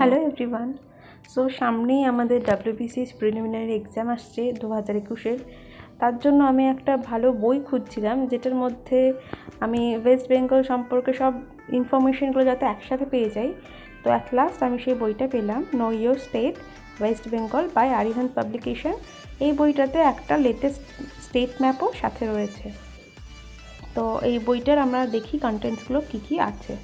Hello everyone. So সামনেই আমাদের WBCS preliminary exam আসছে 2021-এর। তার জন্য আমি একটা ভালো বই খুঁজছিলাম যেটার মধ্যে আমি ওয়েস্ট বেঙ্গল সম্পর্কে সব ইনফরমেশনগুলো যাতে একসাথে পেয়ে যাই। তো অ্যাট লাস্ট আমি সেই বইটা পেলাম, know your state West Bengal by Arihant publication. এই বইটাতে একটা লেটেস্ট স্টেট ম্যাপও সাথে রয়েছে। তো এই বইটার আমরা দেখি কন্টেন্টসগুলো কী কী আছে।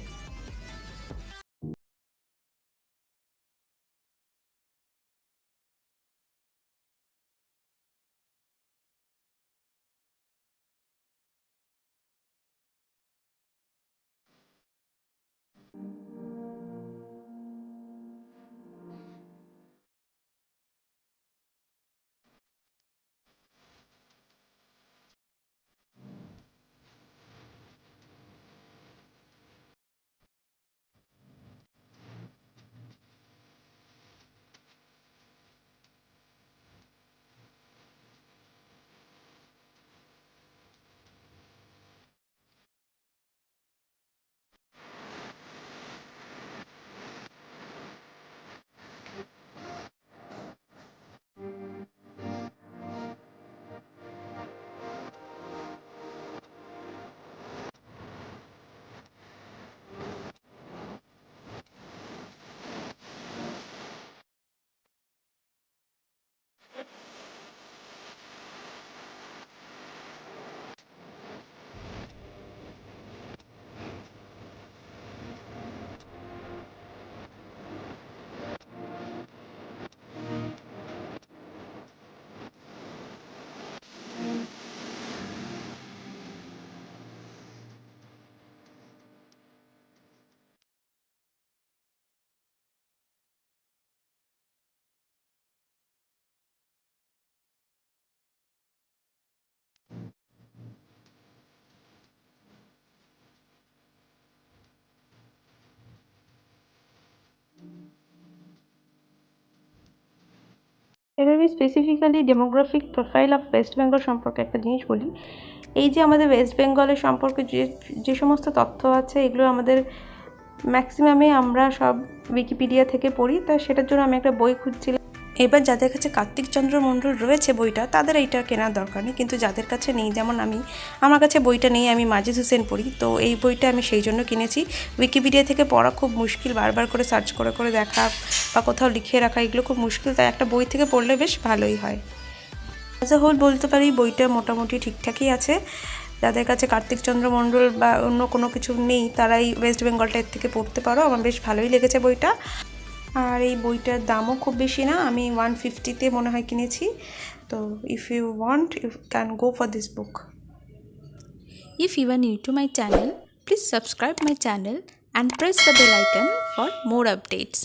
এবার আমি specifically demographic profile of West Bengal সম্পর্কে একটা জিনিস বলি। এই যে আমাদের ওয়েস্ট বেঙ্গলের সম্পর্কে যে সমস্ত তথ্য আছে, এগুলো আমাদের ম্যাক্সিমামে আমরা সব উইকিপিডিয়া থেকে পড়ি, তা সেটার জন্য আমি একটা বই খুঁজছিলাম। এবার যাদের কাছে কার্তিক চন্দ্র মণ্ডল রয়েছে বইটা, তাদের এইটা কেনার দরকার নেই, কিন্তু যাদের কাছে নেই, যেমন আমার কাছে বইটা নেই, আমি মাজিদ হোসেন পড়ি, তো এই বইটা আমি সেই জন্য কিনেছি। উইকিপিডিয়া থেকে পড়া খুব মুশকিল, বারবার করে সার্চ করে করে দেখা বা কোথাও লিখে রাখা, এগুলো খুব মুশকিল, তাই একটা বই থেকে পড়লে বেশ ভালোই হয়। অ্যাজ আ হোল বলতে পারি বইটা মোটামুটি ঠিকঠাকই আছে। যাদের কাছে কার্তিক চন্দ্র মণ্ডল বা অন্য কোনো কিছু নেই, তারাই ওয়েস্ট বেঙ্গলটা এর থেকে পড়তে পারো। আমার বেশ ভালোই লেগেছে বইটা। আর এই বইটার দামও খুব বেশি না, আমি 150-তে মনে হয় কিনেছি। তো if you want, you can go for this book. If you are new to my channel, please subscribe my channel and press the bell icon for more updates.